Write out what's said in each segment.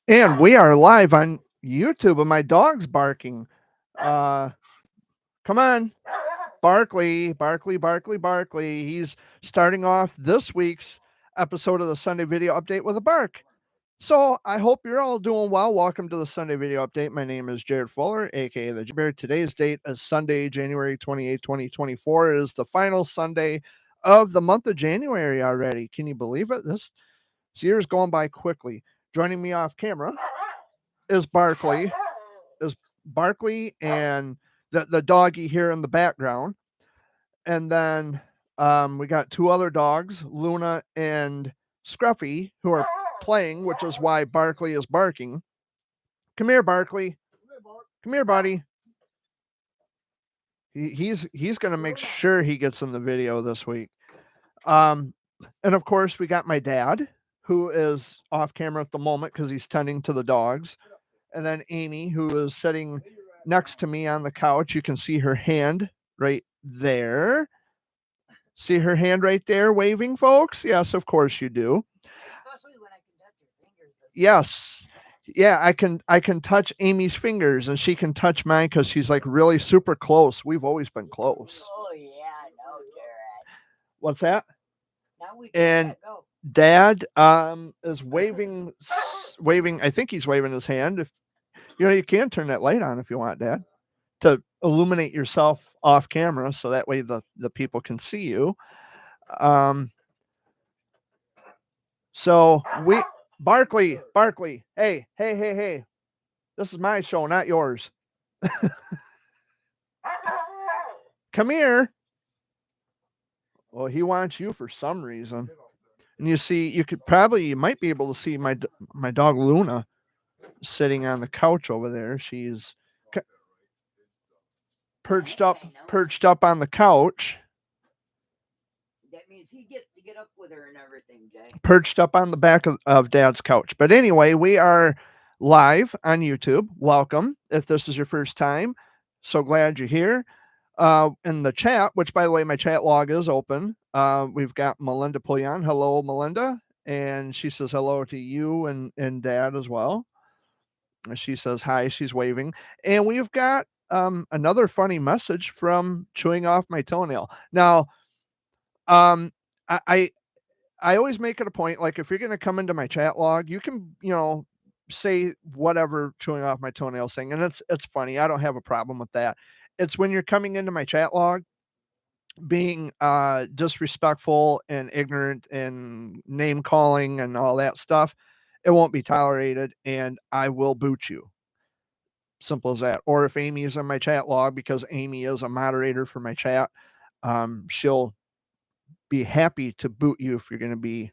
And we are live on YouTube, and my dog's barking. Come on, Barkley, Barkley, Barkley, Barkley. He's starting off this week's episode of the Sunday Video Update with a bark. So I hope you're all doing well. Welcome to the Sunday Video Update. My name is Jared Fuller, aka the Bear. Today's date is Sunday, January 28, 2024. It is the final Sunday of the month of January already. Can you believe it? This year's going by quickly. Joining me off camera is Barkley. And the doggy here in the background. And then we got two other dogs, Luna and Scruffy, who are playing, which is why Barkley is barking. Come here, Barkley. Come here, buddy. He's going to make sure he gets in the video this week. And of course, we got my dad, who is off camera at the moment because he's tending to the dogs. And then Amy, who is sitting next to me on the couch. You can see her hand right there. See her hand right there waving, folks? Yes, of course you do. Especially when I can touch your fingers. Yes. Yeah, I can touch Amy's fingers and she can touch mine because she's like really super close. We've always been close. Oh yeah, I know, Jared. What's that? Now we can And let go. Dad is waving. I think he's waving his hand. If you can turn that light on if you want, Dad, to illuminate yourself off camera so that way the people can see you. So we Barkley, hey. This is my show, not yours. Come here. Well, he wants you for some reason. And you see, you might be able to see my dog Luna sitting on the couch over there. She's perched up on the couch. That means he gets to get up with her and everything, Jay. Perched up on the back of Dad's couch. But anyway, we are live on YouTube. Welcome. If this is your first time, so glad you're here. In the chat, which by the way, my chat log is open. We've got Melinda Pullion. Hello, Melinda. And she says hello to you and Dad as well. She says hi. She's waving. And we've got another funny message from Chewing Off My Toenail. Now, I always make it a point, like if you're going to come into my chat log, you can, say whatever Chewing Off My Toenail saying. And it's funny. I don't have a problem with that. It's when you're coming into my chat log being disrespectful and ignorant and name calling and all that stuff. It won't be tolerated and I will boot you. Simple as that. Or if Amy is in my chat log, because Amy is a moderator for my chat, she'll be happy to boot you if you're going to be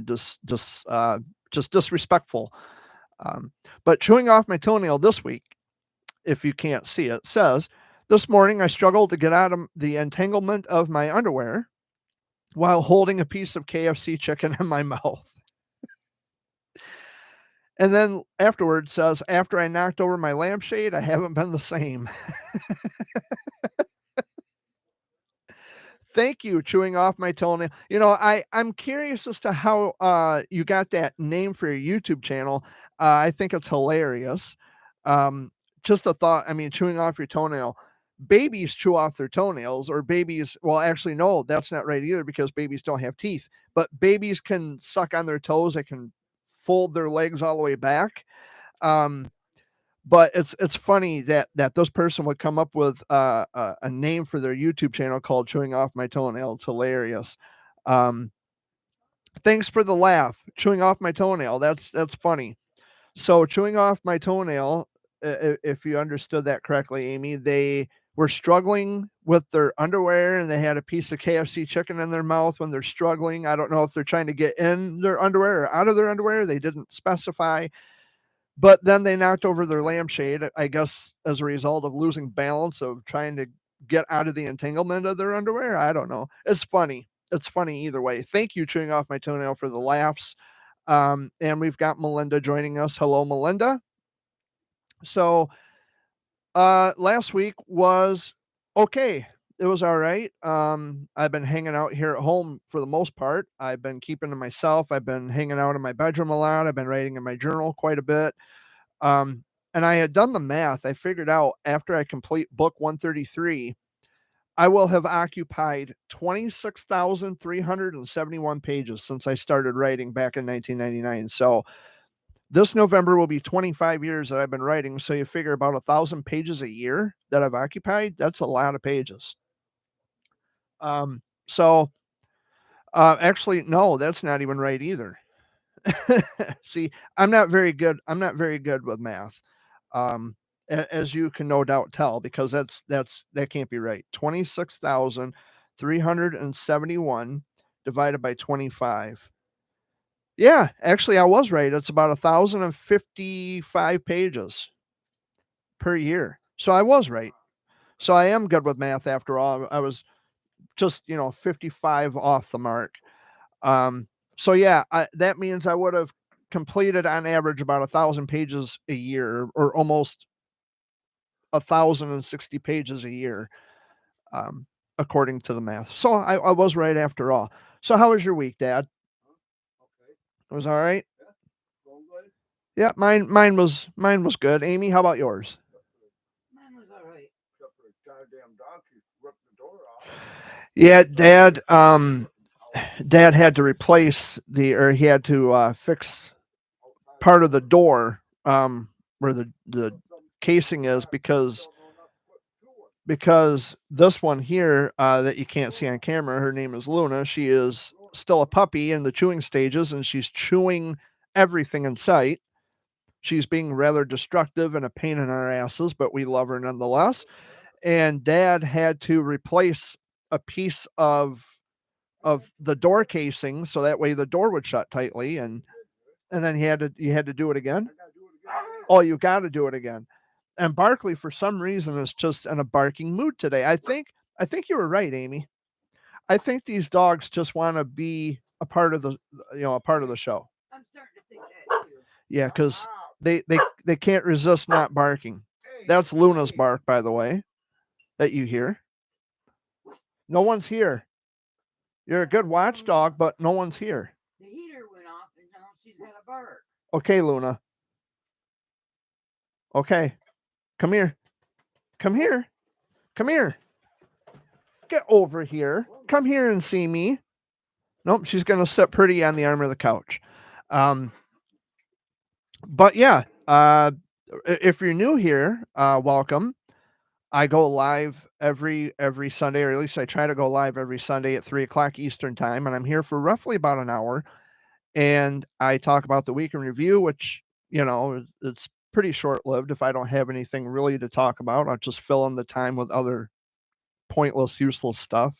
just disrespectful. But Chewing Off My Toenail this week, if you can't see it, says, this morning I struggled to get out of the entanglement of my underwear while holding a piece of KFC chicken in my mouth. And then afterwards says, after I knocked over my lampshade, I haven't been the same. Thank you, Chewing Off My Toenail. I'm curious as to how you got that name for your YouTube channel. I think it's hilarious. Just a thought. I mean, chewing off your toenail. Babies chew off their toenails, or babies. Well, actually, no, that's not right either because babies don't have teeth. But babies can suck on their toes. They can fold their legs all the way back. But it's funny that this person would come up with a name for their YouTube channel called Chewing Off My Toenail. It's hilarious. Thanks for the laugh. Chewing off my toenail. That's funny. So chewing off my toenail, if you understood that correctly, Amy, they were struggling with their underwear and they had a piece of KFC chicken in their mouth when they're struggling. I don't know if they're trying to get in their underwear or out of their underwear. They didn't specify. But then they knocked over their lampshade, I guess, as a result of losing balance of trying to get out of the entanglement of their underwear. I don't know. It's funny. It's funny either way. Thank you, Chewing Off My Toenail, for the laughs. And we've got Melinda joining us. Hello, Melinda. So last week was okay. it was all right. I've been hanging out here at home for the most part. I've been keeping to myself. I've been hanging out in my bedroom a lot. I've been writing in my journal quite a bit. Um, and I had done the math. I figured out after I complete book 133, I will have occupied 26,371 pages since I started writing back in 1999. So this November will be 25 years that I've been writing. So you figure about 1,000 pages a year that I've occupied. That's a lot of pages. So actually, no, that's not even right either. See, I'm not very good. I'm not very good with math. As you can no doubt tell, because that can't be right. 26,371 divided by 25. Yeah, actually, I was right. It's about 1,055 pages per year. So I was right. So I am good with math after all. I was just 55 off the mark. So yeah, that means I would have completed on average about 1,000 pages a year, or almost 1,060 pages a year, um, according to the math. So I was right after all. So how was your week, Dad? It was all right. Yeah, mine was good. Amy, how about yours? Mine was all right. Yeah, Dad had to replace or he had to fix part of the door, where the casing is, because this one here, that you can't see on camera, her name is Luna. She is still a puppy in the chewing stages, and she's chewing everything in sight. She's being rather destructive and a pain in our asses, but we love her nonetheless. And Dad had to replace a piece of the door casing so that way the door would shut tightly, and then you had to do it again. Oh, you got to do it again. And Barkley, for some reason, is just in a barking mood today. I think you were right, Amy. I think these dogs just want to be a part of the show. I'm starting to think that too. Yeah, because they can't resist not barking. That's Luna's bark, by the way, that you hear. No one's here. You're a good watchdog, but no one's here. The heater went off and now she's got a bark. Okay, Luna. Okay. Come here. Come here. Come here. Get over here. Come here and see me. Nope, she's going to sit pretty on the arm of the couch. But yeah, if you're new here, welcome. I go live every Sunday, or at least I try to go live every Sunday at 3 o'clock Eastern time, and I'm here for roughly about an hour. And I talk about the week in review, which it's pretty short lived. If I don't have anything really to talk about, I'll just fill in the time with other pointless, useless stuff.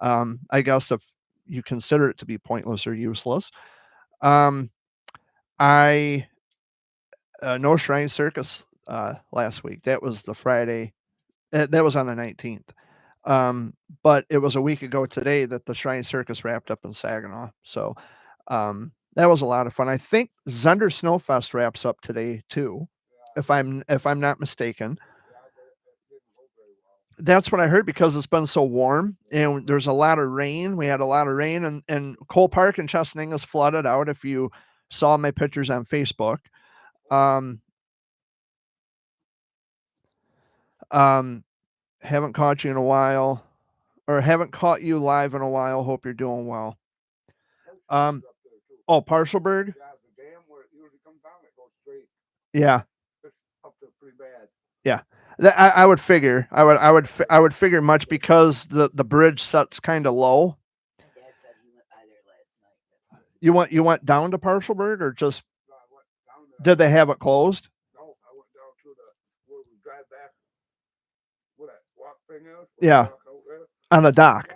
I guess if you consider it to be pointless or useless. I No Shrine Circus last week. That was the Friday. That was on the 19th. But it was a week ago today that the Shrine Circus wrapped up in Saginaw. So that was a lot of fun. I think Zunder Snowfest wraps up today too, if I'm not mistaken. That's what I heard, because it's been so warm and there's a lot of rain. We had a lot of rain, and Cole Park and Chesaning is flooded out. If you saw my pictures on Facebook, um, haven't caught you in a while, or haven't caught you live in a while. Hope you're doing well. Oh, Parcelberg. Yeah. Yeah. I would figure. I would figure much, because the bridge sets kind of low. My dad said he went by there last night. You went down to Parcelberg, or just did they have it closed? Yeah, on the dock.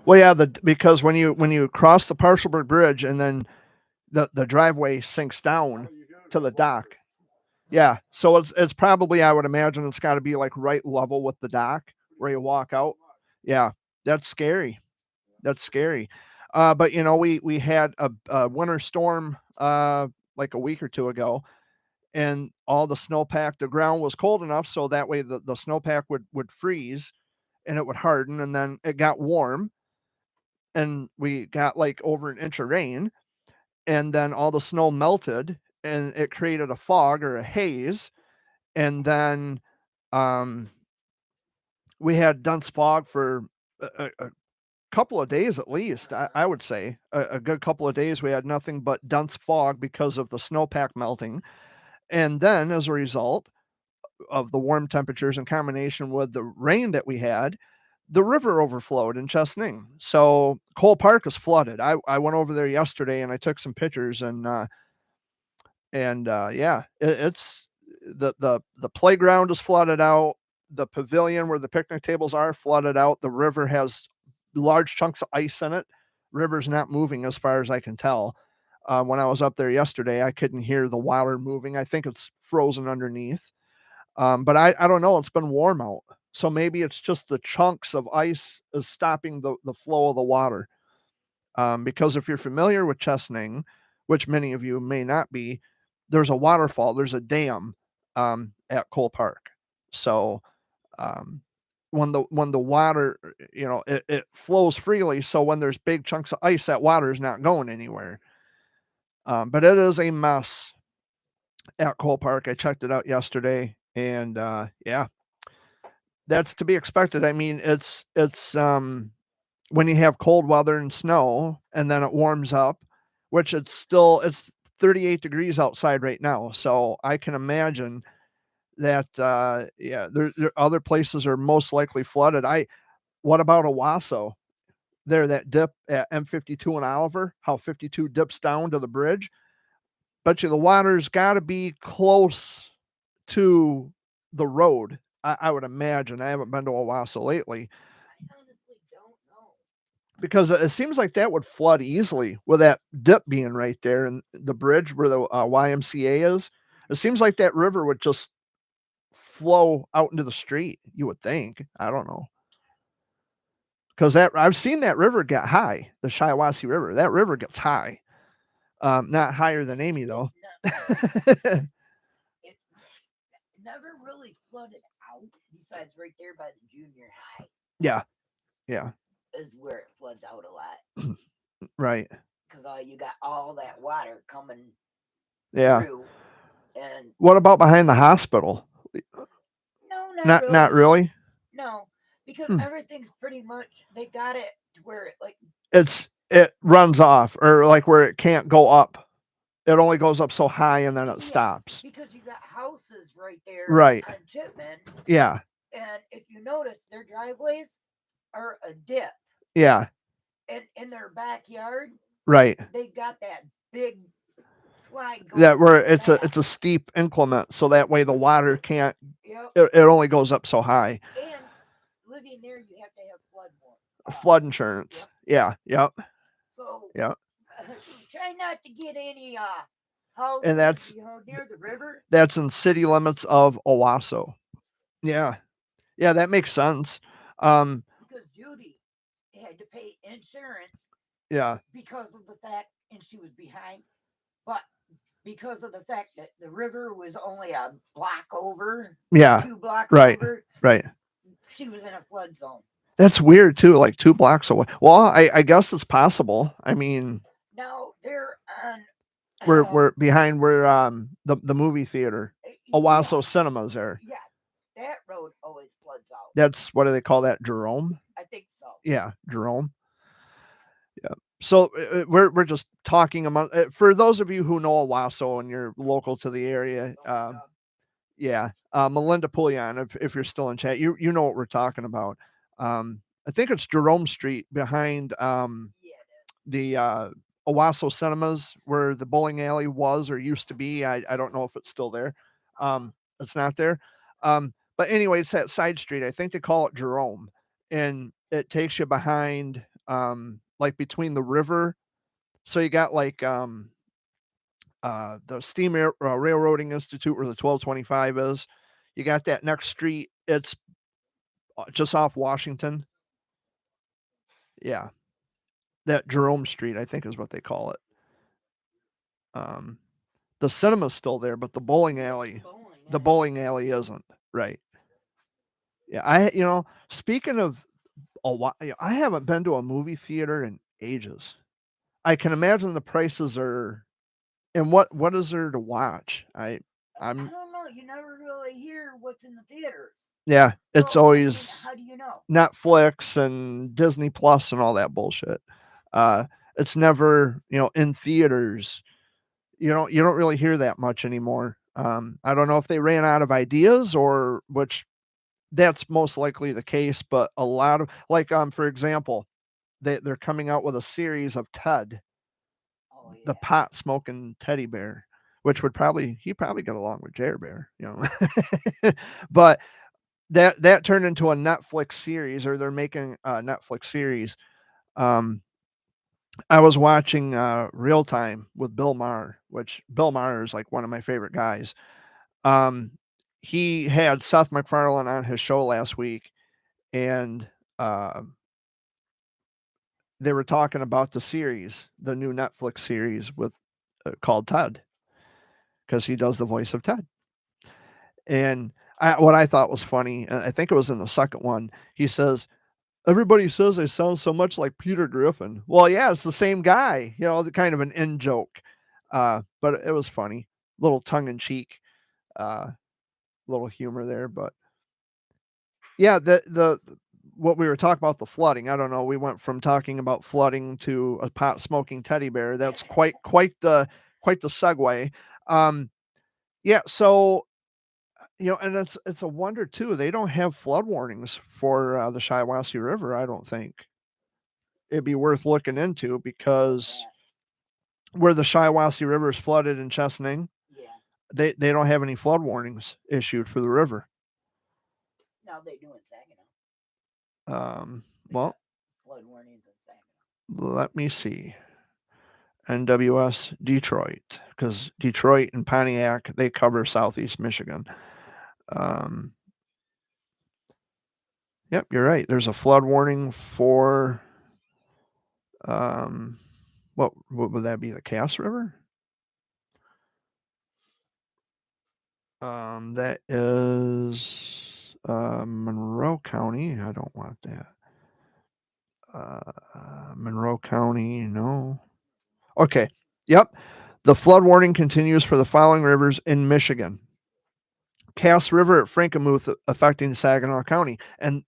Well, yeah, because when you cross the Parcelberg Bridge, and then the driveway sinks down to the dock. Yeah, so it's probably, I would imagine it's got to be like right level with the dock where you walk out. Yeah, that's scary. That's scary. But we had a winter storm like a week or two ago, and all the snowpack. The ground was cold enough so that way the snowpack would freeze, and it would harden, and then it got warm, and we got like over an inch of rain, and then all the snow melted, and it created a fog or a haze, and then um, we had dense fog for a couple of days at least. I would say a good couple of days we had nothing but dense fog because of the snowpack melting, and then as a result of the warm temperatures in combination with the rain that we had, the river overflowed in Chesaning. So Cole Park is flooded. I went over there yesterday and I took some pictures, and yeah, it's the playground is flooded out. The pavilion where the picnic tables are flooded out. The river has large chunks of ice in it. River's not moving as far as I can tell. When I was up there yesterday, I couldn't hear the water moving. I think it's frozen underneath. But I don't know. It's been warm out, so maybe it's just the chunks of ice is stopping the flow of the water. Because if you're familiar with Chesaning, which many of you may not be, there's a waterfall, there's a dam at Cole Park. So um, when the water, it flows freely. So when there's big chunks of ice, that water is not going anywhere. But it is a mess at Cole Park. I checked it out yesterday, and yeah, that's to be expected. I mean, it's when you have cold weather and snow and then it warms up, which it's 38 degrees outside right now. So I can imagine that yeah, there other places are most likely flooded. I What about Owasso? There, that dip at M52 and Oliver, how 52 dips down to the bridge. Bet you the water's got to be close to the road. I would imagine. I haven't been to Owasso lately, I honestly don't know. because it seems like that would flood easily with that dip being right there and the bridge where the YMCA is. It seems like that river would just flow out into the street. You would think. I don't know, because that I've seen that river get high. The Shiawassee River. That river gets high. Not higher than Amy though. It's never really flooded out. Besides, right there by the junior high Yeah, yeah, is where it floods out a lot right. because you got all that water coming Yeah. through, and What about behind the hospital? no, not Not really. not really. No, because Hmm. everything's pretty much they got it to where it like It runs off, or like where it can't go up. It only goes up so high and then it yeah, stops. because you got houses right there Right. on Chipman, Yeah. and if you notice, their driveways are a dip, Yeah. and in their backyard Right. they got that big slide That going where in the it's a back. steep increment, so that way the water can't. Yep, It only goes up so high. and living there you have to have Flood insurance. Yep. Yeah. Yep. So Yep. try not to get any houses, And that's near the river. that's in city limits of Owasso. Yeah. Yeah, that makes sense. Um. Because Judy had to pay insurance Yeah. because of the fact, and she was behind, but because of the fact that the river was only a block over, Yeah. 2 blocks Right. over, Right. she was in a flood zone. That's weird too. Like 2 blocks away. Well, I guess it's possible. I mean, Now they're on. we're behind where the movie theater, Owasso Yeah, Cinemas there. yeah, that road always floods out. That's what do they call that? Jerome? I think so. Yeah, Jerome. Yeah. So we're just talking among for those of you who know Owasso and you're local to the area. Yeah, Melinda Pullian, if you're still in chat, you know what we're talking about. I think it's Jerome Street behind Yeah, the Owasso Cinemas where the bowling alley was or used to be. I don't know if it's still there. It's not there. But anyway, it's that side street. I think they call it Jerome, and it takes you behind, like between the river. So you got like the Railroading Institute where the 1225 is. You got that next street. It's just off Washington. Yeah, that Jerome Street, I think, is what they call it. Um, the cinema's still there, but the bowling alley isn't. Right. Yeah, speaking of I haven't been to a movie theater in ages. I can imagine the prices are and what is there to watch? I I'm don't know. You never really hear what's in the theaters. yeah, it's So, I mean, always how do you know? Netflix and Disney Plus and all that bullshit. Uh, it's never, in theaters. You don't really hear that much anymore. I don't know if they ran out of ideas or which that's most likely the case, but a lot of like for example, they're coming out with a series of Ted, Oh, the yeah. pot smoking teddy bear, which would probably he probably get along with Jer Bear. But that turned into a Netflix series, or they're making a Netflix series. Um, I was watching Real Time with Bill Maher, which Bill Maher is like one of my favorite guys. Um, he had Seth MacFarlane on his show last week, and uh, they were talking about the series, the new Netflix series with called Ted, because he does the voice of Ted. And what I thought was funny, I think it was in the second one, he says, "Everybody says I sound so much like Peter Griffin." Well, yeah, it's the same guy, the kind of an in joke. But it was funny, little tongue in cheek, uh, little humor there. But yeah, the what we were talking about the flooding. I don't know. We went from talking about flooding to a pot smoking teddy bear. That's quite the segue. Um, yeah. So and it's a wonder too. They don't have flood warnings for the Shiawassee River. I don't think it'd be worth looking into because where the Shiawassee River is flooded in Chesaning, Yeah. they don't have any flood warnings issued for the river. Now they do in Saginaw. They Well, got flood warnings in Saginaw. let me see. NWS Detroit, because Detroit and Pontiac they cover southeast Michigan. Um, yep, you're right. There's a flood warning for um, what would that be? The Cass River? That is Monroe County. I don't want that. Monroe County, no. Okay. Yep. The flood warning continues for the following rivers in Michigan: Cass River at Frankenmuth, affecting Saginaw County. And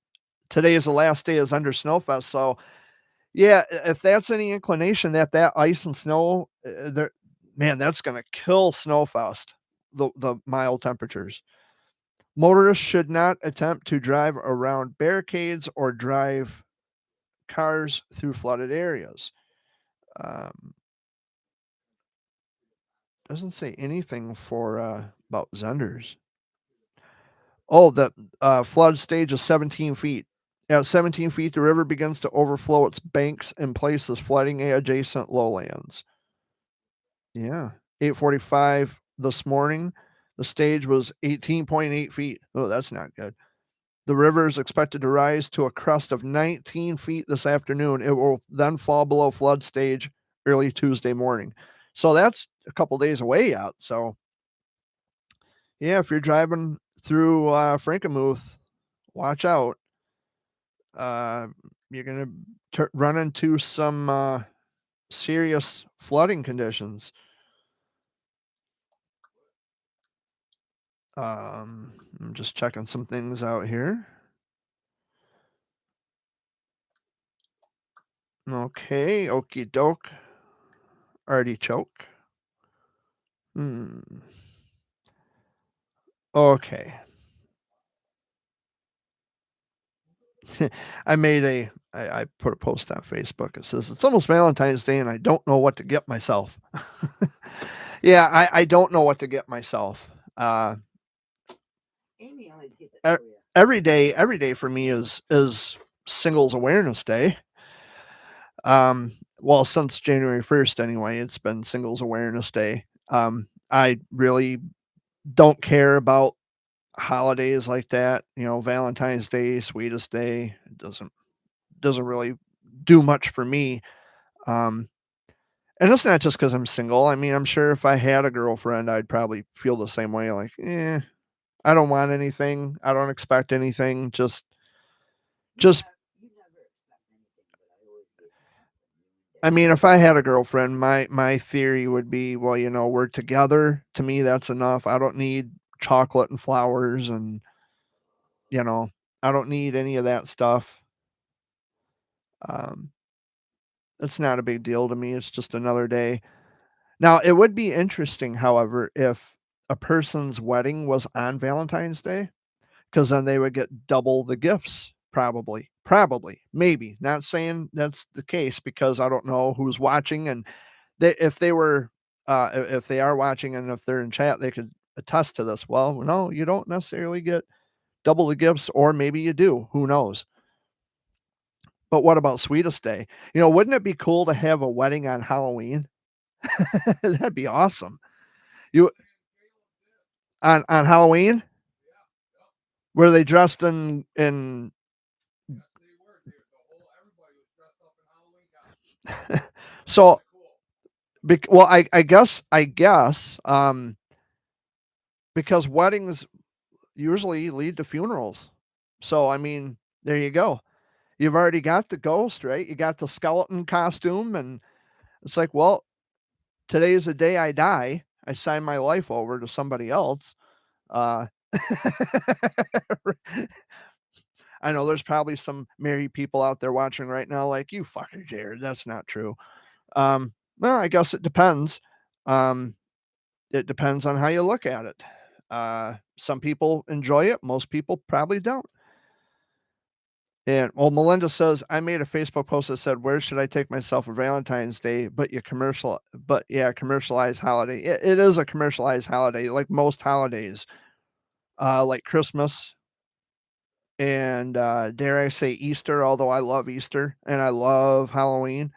today is the last day is under Snowfest. So, yeah, if that's any inclination that ice and snow, there, man, that's going to kill Snowfest, the mild temperatures. Motorists should not attempt to drive around barricades or drive cars through flooded areas. Um, doesn't say anything for about Zenders. Oh, the flood stage is 17 feet. At 17 feet, the river begins to overflow its banks in places, flooding adjacent lowlands. Yeah, 8:45 this morning. The stage was 18.8 feet. Oh, that's not good. The river is expected to rise to a crest of 19 feet this afternoon. It will then fall below flood stage early Tuesday morning. So that's a couple days away out. So, yeah, if you're driving through Frankenmuth, watch out. Uh, you're going to run into some serious flooding conditions. I'm just checking some things out here. Okay, okie doke. Artichoke. Hmm. Okay. I put a post on Facebook. It says, "It's almost Valentine's Day and I don't know what to get myself." Yeah, I don't know what to get myself. Amy always gets it E for you. every day for me is Singles Awareness Day. Well, since January 1st anyway, it's been Singles Awareness Day. I really don't care about holidays like that, Valentine's Day, Sweetest Day, it doesn't really do much for me. Um, and it's not just because I'm single. I mean, I'm sure if I had a girlfriend, I'd probably feel the same way. Like, I don't want anything. I don't expect anything. Just You never expect anything, but I always get mad when you and I Dad mean, get if I had a together. girlfriend, my theory would be, well, we're together. To me, that's enough. I don't need chocolate and flowers and, you know, I don't need any of that stuff. Um, it's not a big deal to me. It's just another day. Now, it would be interesting, however, if a person's wedding was on Valentine's Day, because then they would get double the gifts, probably. Probably, maybe. Not saying that's the case because I don't know who's watching, and if they were, if they are watching and if they're in chat, they could attest to this. Well, no, you don't necessarily get double the gifts, or maybe you do. Who knows? But what about Sweetest Day? Wouldn't it be cool to have a wedding on Halloween? That'd be awesome. You on Halloween, were they dressed in so well, I guess because weddings usually lead to funerals. So I mean, there you go. You've already got the ghost, right? You got the skeleton costume, and it's like, well, today's the day I die. I sign my life over to somebody else. Uh, I know there's probably some married people out there watching right now, like, you fucker, Jared. That's not true. Well, I guess it depends. Um, it depends on how you look at it. Some people enjoy it, most people probably don't. And well, Melinda says, I made a Facebook post that said, "Where should I take myself for Valentine's Day?" But yeah, commercialized holiday. It is a commercialized holiday, like most holidays, like Christmas and dare I say Easter. Although I love Easter and I love Halloween.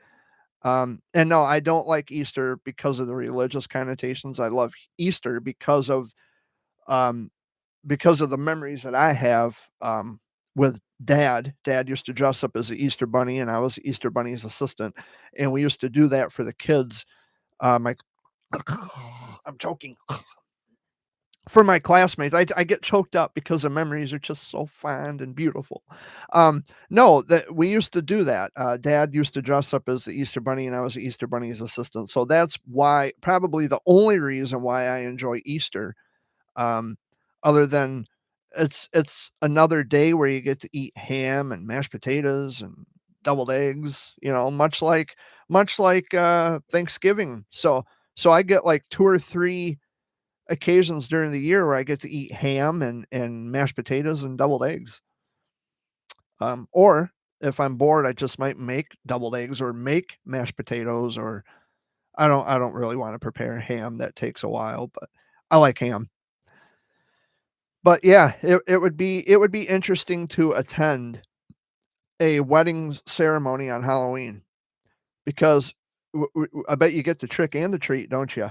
And no, I don't like Easter because of the religious connotations. I love Easter um, because of the memories that I have with dad. Dad used to dress up as the Easter Bunny, and I was the Easter Bunny's assistant, and we used to do that for the kids. My I'm choking for my classmates. I get choked up because the memories are just so fond and beautiful. No, that we used to do that. Dad used to dress up as the Easter Bunny, and I was the Easter Bunny's assistant. So that's why, probably the only reason why I enjoy Easter, um, other than it's another day where you get to eat ham and mashed potatoes and deviled eggs, much like Thanksgiving. So I get like 2 or 3 occasions during the year where I get to eat ham and mashed potatoes and deviled eggs. Or if I'm bored, I just might make deviled eggs or make mashed potatoes, or I don't really want to prepare ham. That takes a while, but I like ham. But yeah, it would be interesting to attend a wedding ceremony on Halloween because I bet you get the trick and the treat, don't you?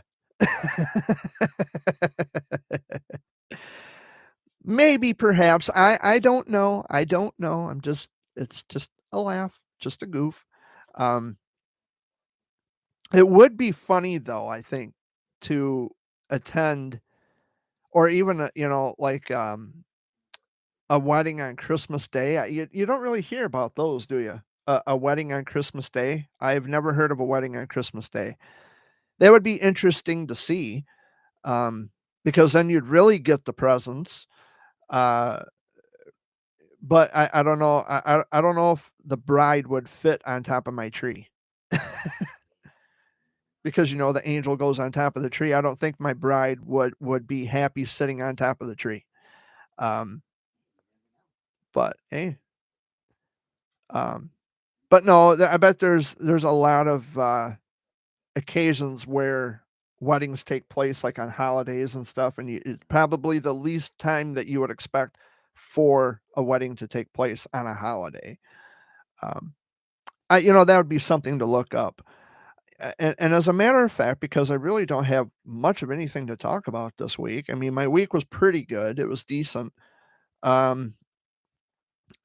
Maybe, perhaps. I don't know. I don't know. It's just a laugh, just a goof. Um, it would be funny though, I think, to attend, or even like a wedding on Christmas Day. You don't really hear about those, do you? A wedding on Christmas Day. I've never heard of a wedding on Christmas Day. That would be interesting to see, um, because then you'd really get the presents. Uh, but I don't know. I don't know if the bride would fit on top of my tree. Because the angel goes on top of the tree. I don't think my bride would be happy sitting on top of the tree. Um, but hey, um, but no, I bet there's a lot of occasions where weddings take place, like on holidays and stuff, and it's probably the least time that you would expect for a wedding to take place on a holiday. Um, that would be something to look up. And as a matter of fact, because I really don't have much of anything to talk about this week. I mean, my week was pretty good. It was decent. Um,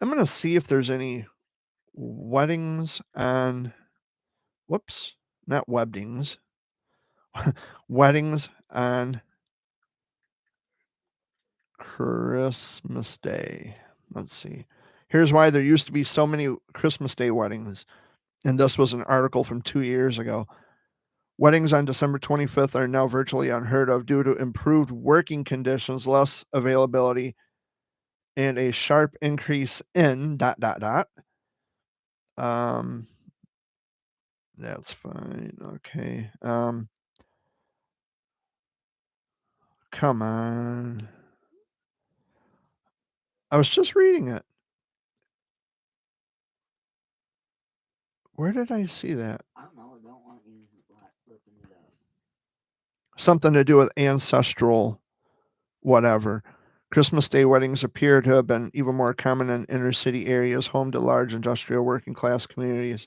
I'm gonna see if there's any weddings on. Whoops, not weddings. Weddings on Christmas Day. Let's see. Here's why there used to be so many Christmas Day weddings. And this was an article from 2 years ago. Weddings on December 25th are now virtually unheard of due to improved working conditions, less availability, and a sharp increase in ... That's fine. Okay. Come on. I was just reading it. Where did I see that? I don't know. Don't want to use the black looking it up. Something to do with ancestral whatever. Christmas Day weddings appear to have been even more common in inner city areas, home to large industrial working class communities.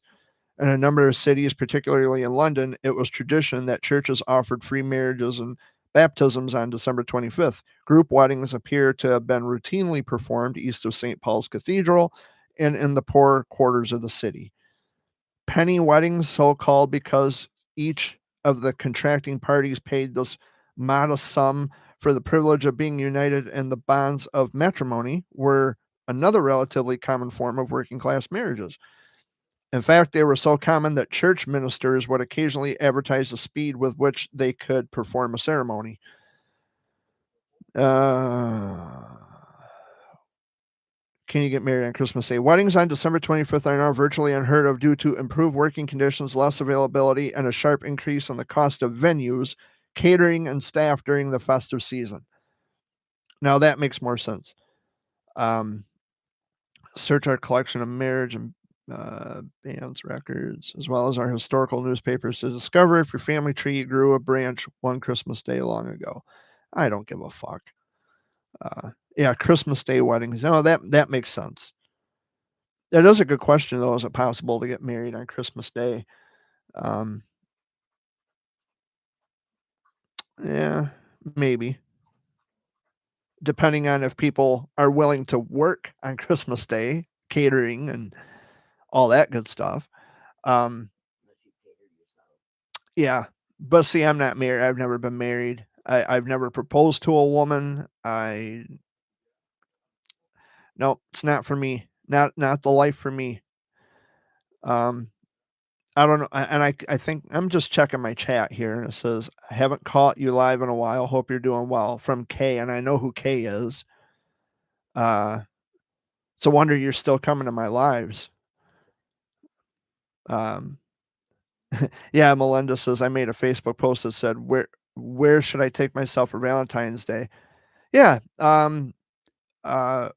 In a number of cities, particularly in London, it was tradition that churches offered free marriages and baptisms on December 25th. Group weddings appear to have been routinely performed east of St. Paul's Cathedral and in the poor quarters of the city. Penny weddings, so called because each of the contracting parties paid this modest sum for the privilege of being united in the bonds of matrimony, were another relatively common form of working class marriages. In fact, they were so common that church ministers would occasionally advertise the speed with which they could perform a ceremony. Can you get married on Christmas Day? Weddings on December 25th are now virtually unheard of due to improved working conditions, less availability, and a sharp increase in the cost of venues, catering, and staff during the festive season. Now that makes more sense. Search our collection of marriage and bands records, as well as our historical newspapers to discover if your family tree grew a branch one Christmas Day long ago. I don't give a fuck. Yeah, Christmas Day weddings. No, that makes sense. That is a good question, though. Is it possible to get married on Christmas Day? Um, yeah, maybe. Depending on if people are willing to work on Christmas Day, catering and all that good stuff. Um, Unless you cater yourself. yeah, but see, I'm not married. I've never been married. I've never proposed to a woman. No, it's not for me. Not the life for me. Um, I don't know, and I think I'm just checking my chat here, and it says, "Haven't caught you live in a while. Hope you're doing well." From Kay, and I know who Kay is. It's a wonder you're still coming to my lives. Um, yeah, Melinda says I made a Facebook post that said, "Where should I take myself for Valentine's Day?" Yeah, uh,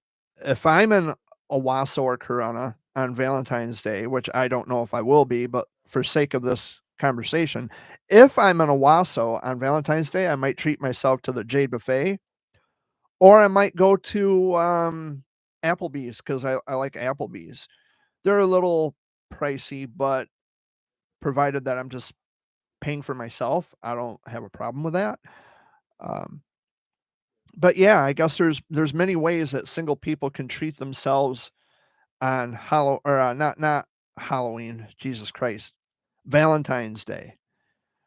if I'm in Owasso or Corona on Valentine's Day, which I don't know if I will be, but for sake of this conversation, if I'm in Owasso on Valentine's Day, I might treat myself to the Jade Buffet, or I might go to Applebee's because I like Applebee's. They're a little pricey, but provided that I'm just paying for myself, I don't have a problem with that. Um, but yeah, I guess there's many ways that single people can treat themselves on not Halloween, Jesus Christ, Valentine's Day.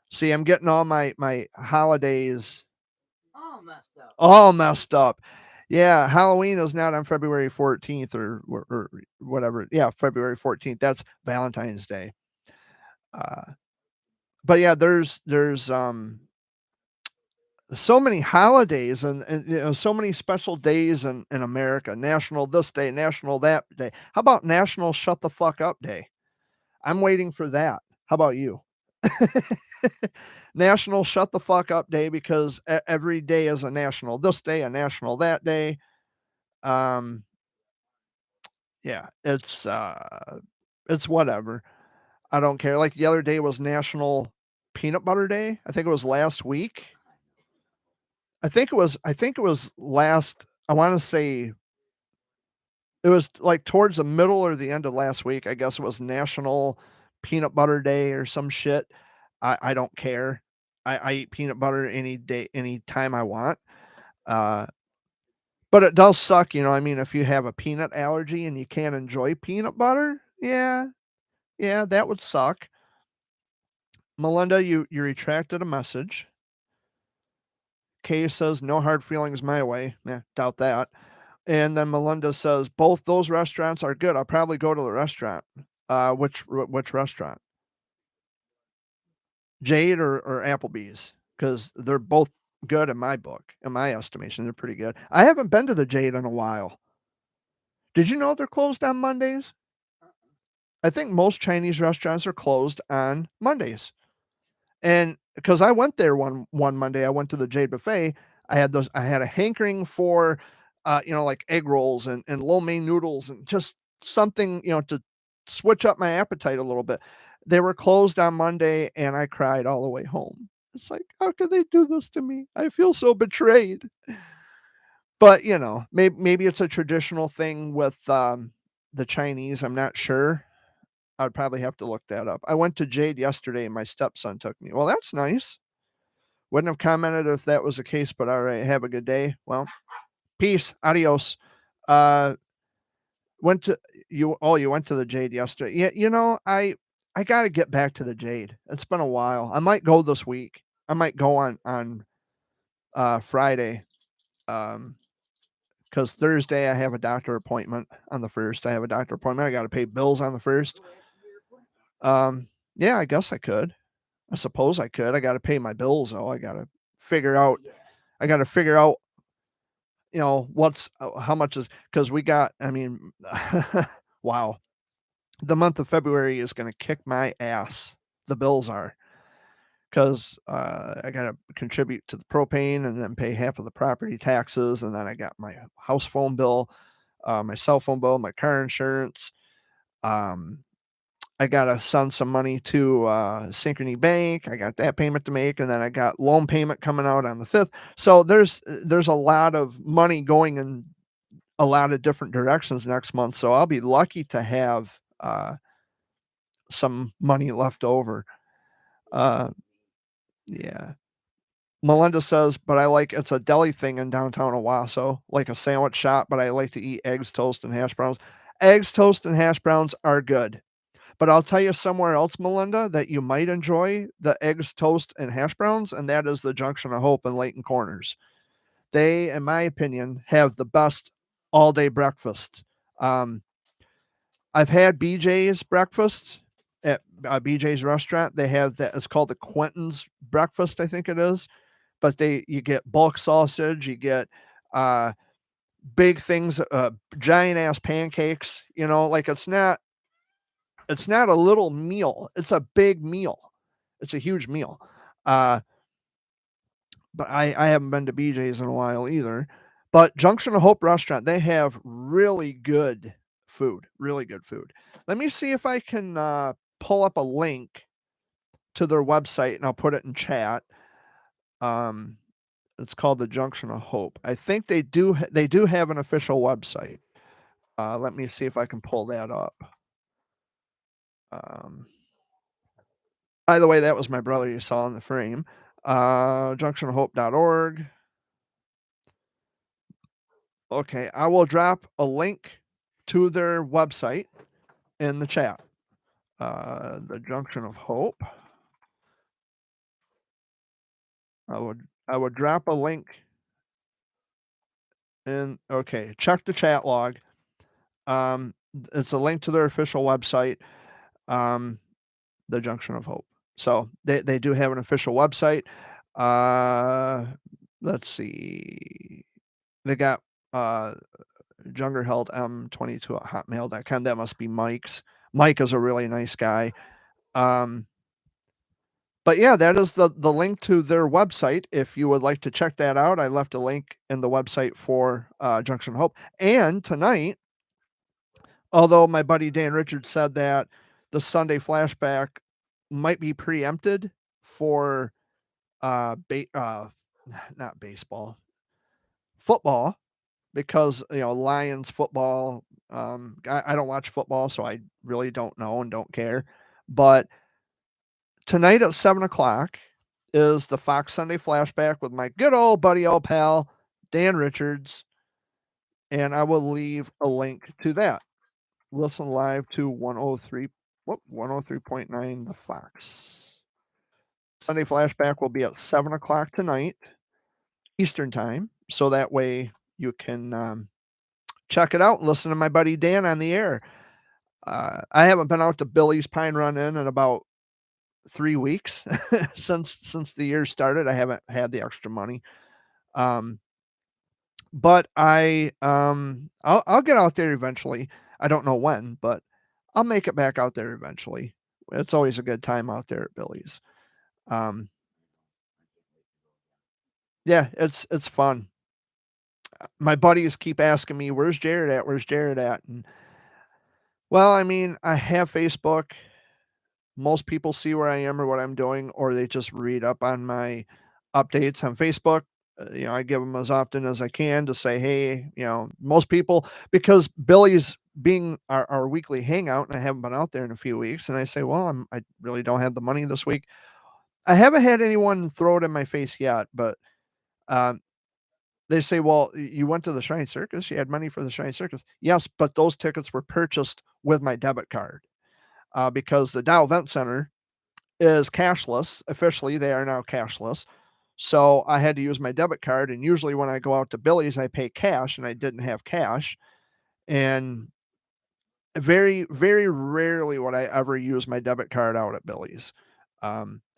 See, I'm getting all my holidays All messed up. all messed up. Yeah, Halloween is not on February 14th or whatever. Yeah, February 14th. That's Valentine's Day. Uh, but yeah, there's so many holidays and so many special days in America. National this day, national that day. How about National Shut the Fuck Up Day? I'm waiting for that. How about you? National Shut the Fuck Up Day because every day is a national this day, a national that day. Um, yeah, it's whatever. I don't care. Like the other day was National Peanut Butter Day. I think it was last week. I think it was last, I want to say it was like towards the middle or the end of last week. I guess it was National Peanut Butter Day or some shit. I don't care. I eat peanut butter any day, any time I want. Uh, but it does suck, I mean, if you have a peanut allergy and you can't enjoy peanut butter, yeah, yeah, that would suck. Melinda, you retracted a message. K says no hard feelings my way. Doubt that. And then Melinda says both those restaurants are good. I'll probably go to the restaurant. Which restaurant? Jade or Applebee's? Because they're both good in my book. In my estimation, they're pretty good. I haven't been to the Jade in a while. Did you know they're closed on Mondays? I think most Chinese restaurants are closed on Mondays. And because I went there one Monday, I went to the Jade Buffet. I had a hankering for, like egg rolls and lo mein noodles and just something, to switch up my appetite a little bit. They were closed on Monday, and I cried all the way home. It's like, how could they do this to me? I feel so betrayed. But maybe it's a traditional thing with the Chinese. I'm not sure. I'd probably have to look that up. I went to Jade yesterday and my stepson took me. Well, that's nice. Wouldn't have commented if that was the case, but all right. Have a good day. Well, peace. Adios. Uh, went to you. Oh, you went to the Jade yesterday. Yeah. I got to get back to the Jade. It's been a while. I might go this week. I might go on Friday. Because Thursday I have a doctor appointment on the 1st. I have a doctor appointment. I got to pay bills on the 1st. Yeah, I guess I could. I suppose I could. I got to pay my bills though. I got to figure out. I got to figure out. What's how much is because we got. I mean, wow. The month of February is going to kick my ass. The bills are because I got to contribute to the propane and then pay half of the property taxes, and then I got my house phone bill, my cell phone bill, my car insurance. I gotta send some money to Synchrony Bank. I got that payment to make, and then I got loan payment coming out on the 5th. So there's a lot of money going in a lot of different directions next month. So I'll be lucky to have some money left over. Yeah. Melinda says, but it's a deli thing in downtown Owasso, like a sandwich shop, but I like to eat eggs, toast, and hash browns. Eggs, toast, and hash browns are good. But I'll tell you somewhere else, Melinda, that you might enjoy the eggs, toast, and hash browns, and that is the Junction of Hope in Layton Corners. They, in my opinion, have the best all day breakfast. I've had BJ's breakfast at BJ's restaurant. They have that. It's called the Quentin's breakfast, I think it is. But you get bulk sausage, you get big things, giant ass pancakes. Like it's not a little meal. It's a big meal. It's a huge meal. But I haven't been to BJ's in a while either. But Junction of Hope restaurant, they have really good food. Really good food. Let me see if I can pull up a link to their website and I'll put it in chat. It's called the Junction of Hope. I think they do have an official website. Let me see if I can pull that up. By the way, that was my brother you saw in the frame. Junctionofhope.org. Okay, I will drop a link to their website in the chat. The Junction of Hope. I would drop a link in. Okay, check the chat log. It's a link to their official website. The Junction of Hope. So they do have an official website. Let's see. They got Jungerheld M22 at hotmail.com. That must be Mike's. Mike is a really nice guy. But yeah, that is the link to their website. If you would like to check that out, I left a link in the website for Junction of Hope. And tonight, although my buddy Dan Richards said that the Sunday flashback might be preempted for not baseball, football, because Lions football. I don't watch football, so I really don't know and don't care. But tonight at 7:00 is the Fox Sunday flashback with my good old buddy, old pal Dan Richards, and I will leave a link to that. Listen live to 103.9 the Fox. Sunday flashback will be at 7:00 tonight. Eastern time, so that way you can check it out and listen to my buddy Dan on the air. I haven't been out to Billy's Pine Run Inn in about 3 weeks since the year started. I haven't had the extra money. Um, but I'll get out there eventually. I don't know when, but I'll make it back out there eventually. It's always a good time out there at Billy's. Um, yeah, it's fun. My buddies keep asking me, "Where's Jared at? Where's Jared at?" And well, I mean, I have Facebook. Most people see where I am or what I'm doing, or they just read up on my updates on Facebook. I give them as often as I can to say, hey, most people, because Billy's being our weekly hangout, and I haven't been out there in a few weeks, and I say, well, I really don't have the money this week. I haven't had anyone throw it in my face yet, but um, they say, well, you went to the Shrine Circus, you had money for the Shrine Circus. Yes, but those tickets were purchased with my debit card because the Dow Event Center is cashless. Officially, they are now cashless. So I had to use my debit card. And usually, when I go out to Billy's, I pay cash, and I didn't have cash. And very, very rarely would I ever use my debit card out at Billy's.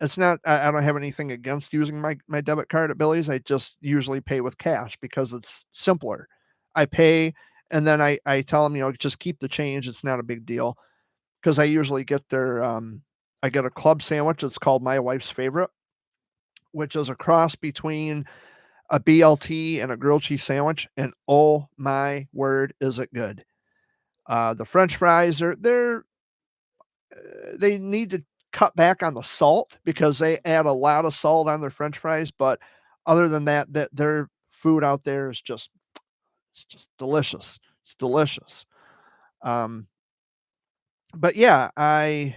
It's not, I don't have anything against using my debit card at Billy's. I just usually pay with cash because it's simpler. I pay and then I tell them, just keep the change. It's not a big deal because I usually get I get a club sandwich. It's called My Wife's Favorite, which is a cross between a BLT and a grilled cheese sandwich. And oh my word, is it good? The French fries they need to cut back on the salt because they add a lot of salt on their French fries. But other than that, their food out there is just delicious. It's delicious. Um, but yeah, I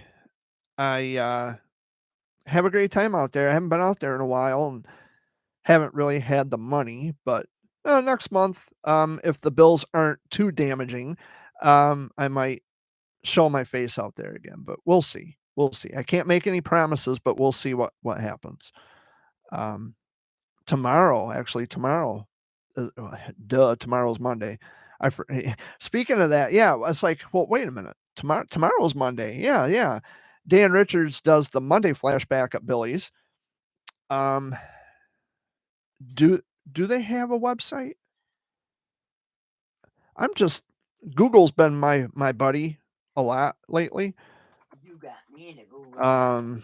have a great time out there. I haven't been out there in a while and haven't really had the money, but next month, if the bills aren't too damaging, I might show my face out there again. But we'll see. We'll see. I can't make any promises, but we'll see what happens. Um, tomorrow, actually, tomorrow's Monday. Speaking of that, yeah, it's like, well, wait a minute. Tomorrow's Monday. Yeah, yeah. Dan Richards does the Monday flashback at Billy's. Um, do do they have a website? I'm just Google's been my buddy a lot lately. You got me in a Google. Um,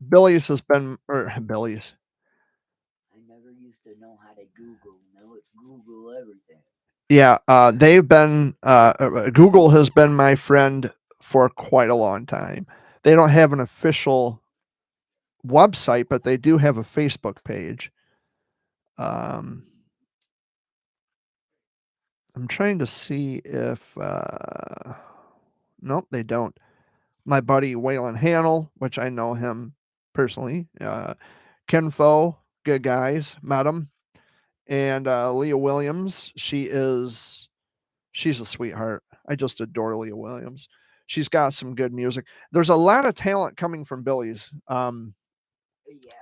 Billy's has been or Billy's. I never used to know how to Google. Now it's Google everything. Yeah, they've been Google has been my friend for quite a long time. They don't have an official website, but they do have a Facebook page. Um, I'm trying to see if nope, they don't. My buddy Waylon Hannell, which I know him personally, Ken Fo, good guys, met him, and Leah Williams. She's a sweetheart. I just adore Leah Williams. She's got some good music. There's a lot of talent coming from Billy's, Yeah.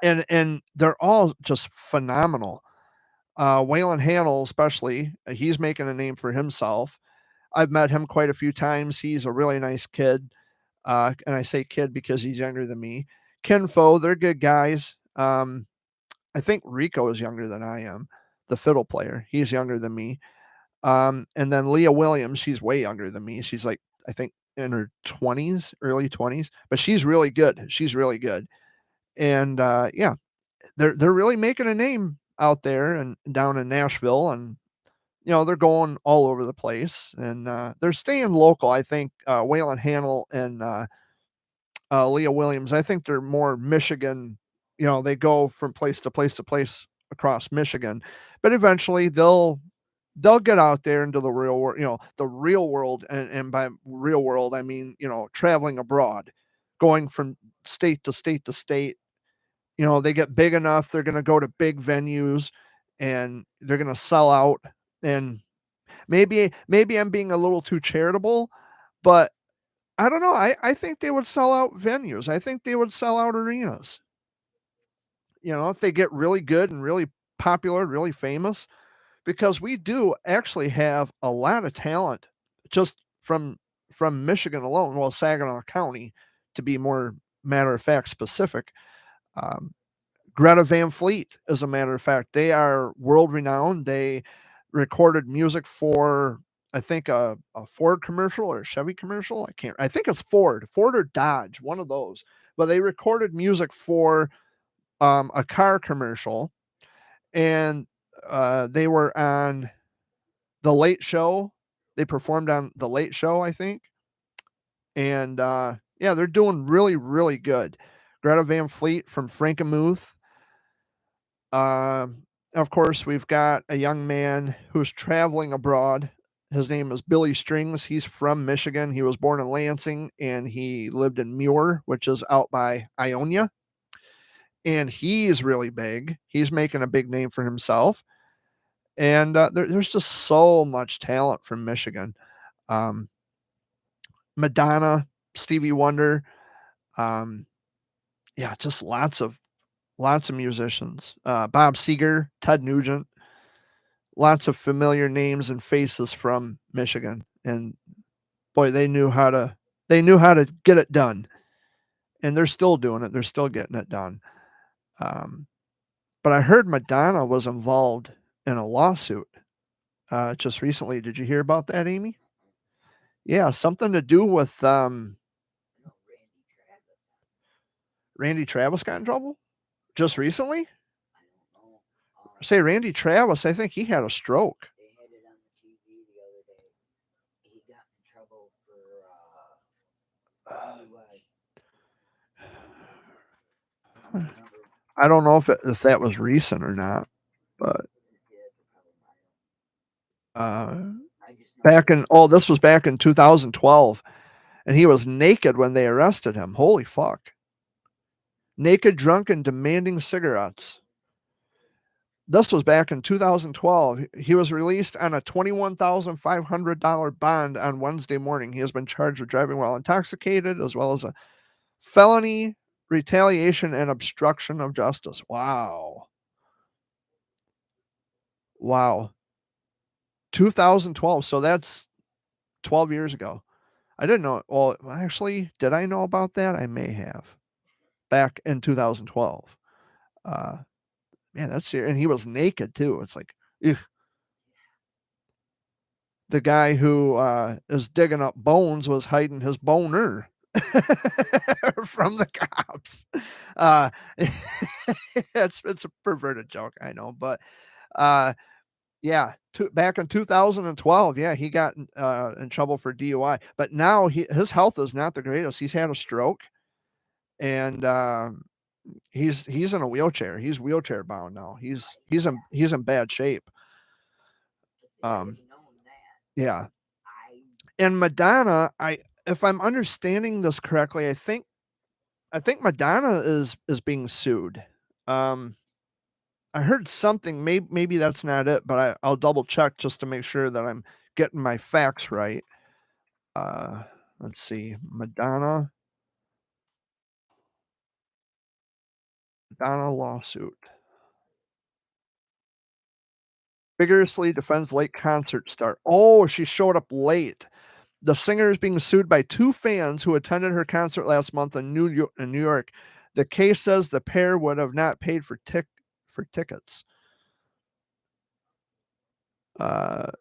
and they're all just phenomenal. Waylon Hannell, especially, he's making a name for himself. I've met him quite a few times. He's a really nice kid. And I say kid because he's younger than me. Ken Fo, they're good guys. I think Rico is younger than I am, the fiddle player. He's younger than me. And then Leah Williams, she's way younger than me. She's like, I think in her 20s, early 20s, but she's really good. She's really good. And yeah, they're really making a name out there and down in Nashville, and they're going all over the place, and they're staying local. I think Waylon Hannell and Leah Williams. I think they're more Michigan. They go from place to place to place across Michigan, but eventually they'll get out there into the real world. The real world, and by real world I mean traveling abroad, going from state to state to state. They get big enough, they're going to go to big venues, and they're going to sell out. And maybe I'm being a little too charitable, but I don't know. I think they would sell out venues. I think they would sell out arenas. If they get really good and really popular, really famous, because we do actually have a lot of talent just from Michigan alone. Well, Saginaw County, to be more matter of fact specific. Um, Greta Van Fleet, as a matter of fact, they are world renowned. They recorded music for, I think, a Ford commercial or a Chevy commercial. I think it's Ford or Dodge, one of those. But they recorded music for a car commercial, and they were on The Late Show. They performed on The Late Show, I think. And yeah, they're doing really, really good. Greta Van Fleet from Frankenmuth. Of course, we've got a young man who's traveling abroad. His name is Billy Strings. He's from Michigan. He was born in Lansing and he lived in Muir, which is out by Ionia. And he's really big. He's making a big name for himself. And there's just so much talent from Michigan. Um, Madonna, Stevie Wonder, um, yeah, just lots of musicians. Bob Seger, Ted Nugent, lots of familiar names and faces from Michigan. And boy, they knew how to get it done. And they're still doing it. They're still getting it done. Um, but I heard Madonna was involved in a lawsuit just recently. Did you hear about that, Amy? Yeah, something to do with No, Randy Travis. Randy Travis got in trouble just recently. I don't know. Say Randy Travis, I think he had a stroke. They had it on the TV the other day. He got in trouble for DUI. I don't remember. I don't know if that was recent or not, but See, that's a problem. I just this was back in 2012, and he was naked when they arrested him. Holy fuck! Naked, drunk, and demanding cigarettes. This was back in 2012. He was released on a $21,500 bond on Wednesday morning. He has been charged with driving while intoxicated, as well as a felony retaliation and obstruction of justice. Wow. Wow. 2012. So that's 12 years ago. I didn't know. Well, actually, did I know about that? I may have back in 2012. Uh, Man, that's serious. And he was naked too. It's like, ugh. The guy who is digging up bones was hiding his boner from the cops. Uh, it's a perverted joke, I know, but yeah, back in 2012, yeah, he got in trouble for DUI. But now his health is not the greatest. He's had a stroke, and he's in a wheelchair. He's wheelchair bound now. He's in bad shape. Um, yeah. And Madonna, if I'm understanding this correctly, I think Madonna is being sued. I heard something. Maybe that's not it, but I'll double check just to make sure that I'm getting my facts right. Let's see, Madonna lawsuit. Vigorously defends late concert star. Oh, she showed up late. The singer is being sued by two fans who attended her concert last month in New York. The case says the pair would have not paid for tickets. Let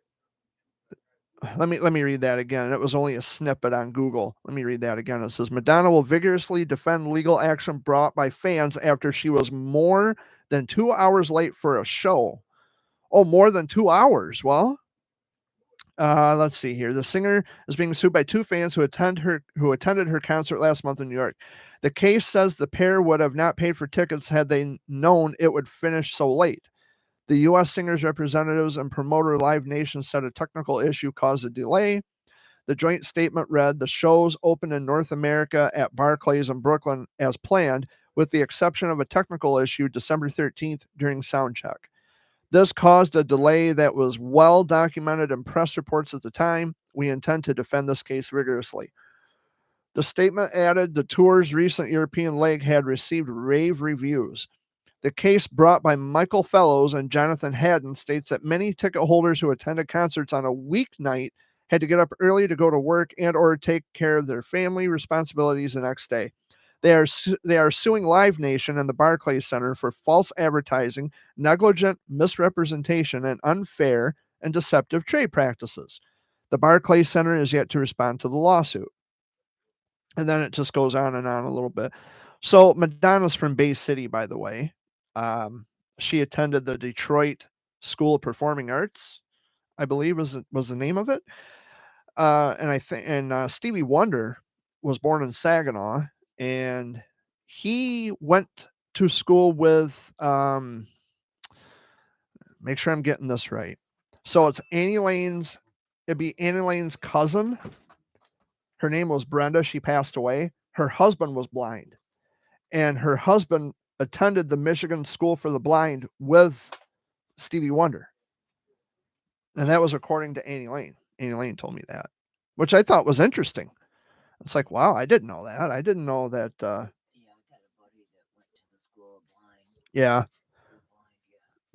me read that again. It was only a snippet on Google. Let me read that again. It says Madonna will vigorously defend legal action brought by fans after she was more than 2 hours late for a show. Oh, more than 2 hours. Well, let's see here. The singer is being sued by two fans who attended her concert last month in New York. The case says the pair would have not paid for tickets had they known it would finish so late. The U.S. Singers representatives and promoter Live Nation said a technical issue caused a delay. The joint statement read, the shows opened in North America at Barclays in Brooklyn as planned, with the exception of a technical issue December 13th during soundcheck. This caused a delay that was well documented in press reports at the time. We intend to defend this case rigorously. The statement added the tour's recent European leg had received rave reviews. The case brought by Michael Fellows and Jonathan Haddon states that many ticket holders who attended concerts on a weeknight had to get up early to go to work and or take care of their family responsibilities the next day. They are suing Live Nation and the Barclays Center for false advertising, negligent misrepresentation, and unfair and deceptive trade practices. The Barclays Center is yet to respond to the lawsuit. And then it just goes on and on a little bit. So Madonna's from Bay City, by the way. She attended the Detroit School of Performing Arts, I believe was the name of it. And I think Stevie Wonder was born in Saginaw, and he went to school with make sure I'm getting this right. So it'd be Annie Lane's cousin. Her name was Brenda. She passed away. Her husband was blind, and her husband attended the Michigan School for the Blind with Stevie Wonder. And that was according to Annie Lane. Annie Lane told me that, which I thought was interesting. It's like, wow, I didn't know that. I didn't know that. Yeah, I got a buddy that went to the school of blind. Yeah, For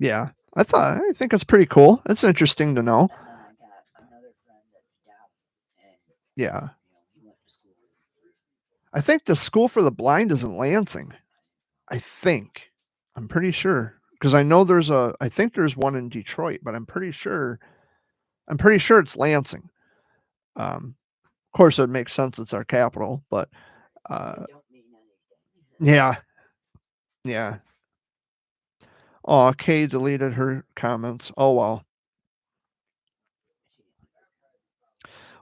blind, yeah. yeah. I think it's pretty cool. It's interesting to know. And then I got another friend that's deaf, and Yeah, he went to school. I think the School for the Blind is in Lansing. I think. I'm pretty sure because I know I think there's one in Detroit, but I'm pretty sure it's Lansing. Of course, it makes sense. It's our capital, but It don't mean anything. yeah, yeah. Oh, Kay deleted her comments. Oh well.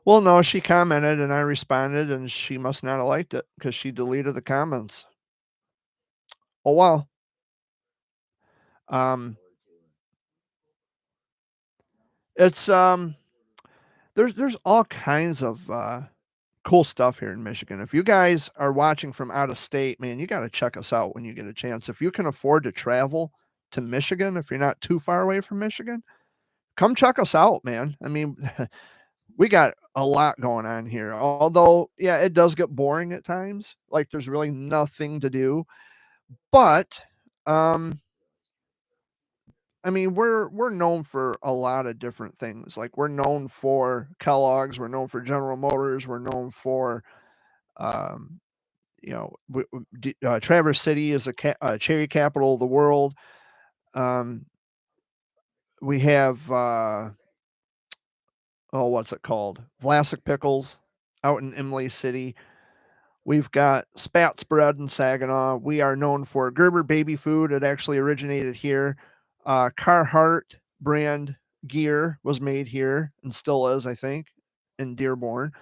Well, no, she commented and I responded, and she must not have liked it because she deleted the comments. Oh well. Um, it's there's all kinds of cool stuff here in Michigan. If you guys are watching from out of state, man, you got to check us out when you get a chance. If you can afford to travel to Michigan, if you're not too far away from Michigan, come check us out, man. I mean, we got a lot going on here. Although, yeah, it does get boring at times. Like there's really nothing to do. But I mean, we're known for a lot of different things. Like we're known for Kellogg's, we're known for General Motors, we're known for um Traverse City is a cherry capital of the world. Um, we have what's it called? Vlasic Pickles out in Imlay City. We've got Spatz Bread in Saginaw. We are known for Gerber baby food. It actually originated here. Carhartt brand gear was made here and still is, I think, in Dearborn.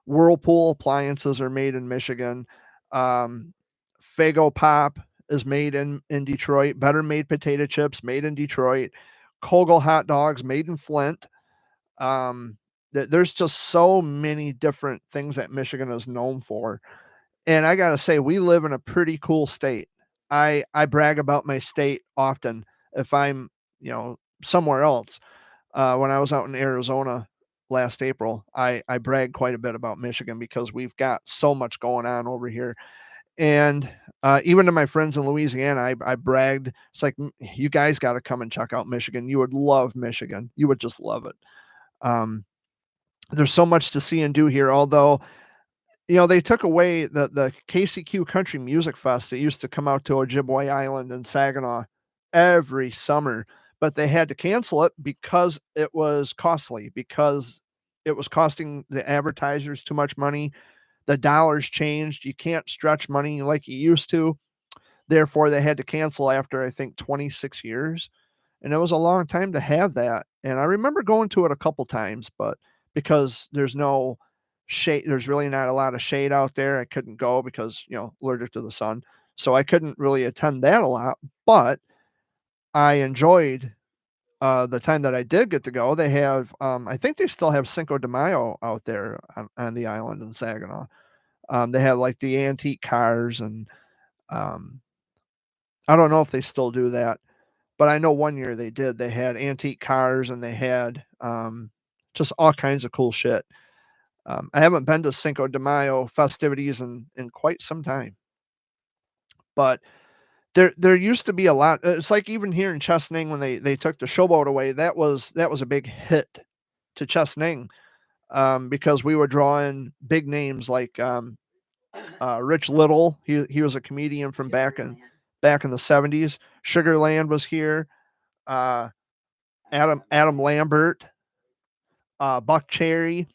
Whirlpool appliances are made in Michigan. Um, Fago Pop is made in Detroit. Better Made potato chips made in Detroit. Kogel hot dogs made in Flint. There's just so many different things that Michigan is known for. And I gotta say, we live in a pretty cool state. I brag about my state often if I'm, somewhere else. When I was out in Arizona last April, I bragged quite a bit about Michigan because we've got so much going on over here. And even to my friends in Louisiana, I bragged. It's like, you guys got to come and check out Michigan. You would love Michigan. You would just love it. Um, there's so much to see and do here. Although, they took away the KCQ Country Music Fest. It used to come out to Ojibwe Island and Saginaw every summer, but they had to cancel it because it was costly, because it was costing the advertisers too much money. The dollars changed. You can't stretch money like you used to. Therefore, they had to cancel after, I think, 26 years. And it was a long time to have that. And I remember going to it a couple times, but because there's no shade, there's really not a lot of shade out there. I couldn't go because, allergic to the sun. So I couldn't really attend that a lot, but I enjoyed the time that I did get to go. They have, I think they still have Cinco de Mayo out there on the island in Saginaw. They have like the antique cars, and um, I don't know if they still do that, but I know one year they did. They had antique cars and they had just all kinds of cool shit. I haven't been to Cinco de Mayo festivities in quite some time, but There used to be a lot. It's like even here in Chesaning when they took the showboat away, that was a big hit to Chesaning, because we were drawing big names like Rich Little. He was a comedian from back in the 70s. Sugarland was here. Uh, Adam Lambert, Buck Cherry,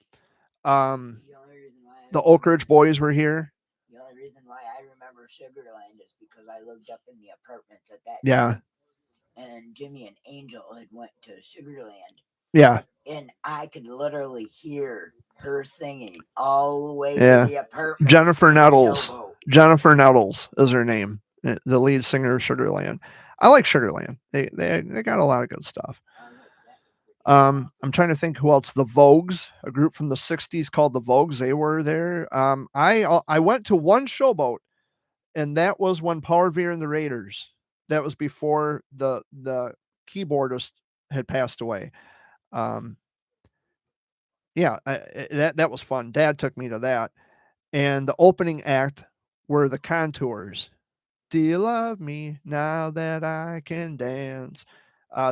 um, The only reason why I the remember- Oak Ridge Boys were here. The only reason why I remember Sugarland is because I lived up in the apartments at that Yeah, time, and Jimmy and Angel had went to Sugarland, yeah, and I could literally hear her singing all the way Yeah. to the apartment. Jennifer in the Nettles. sailboat. Jennifer Nettles is her name, the lead singer of Sugarland. I like Sugarland. They got a lot of good stuff. I like that. I'm trying to think who else. The Vogues, a group from the '60s called the Vogues. They were there. I went to one showboat, and that was when Power Veer and the Raiders. That was before the keyboardist had passed away. Yeah, that was fun. Dad took me to that, and the opening act were the Contours. Do you love me now that I can dance?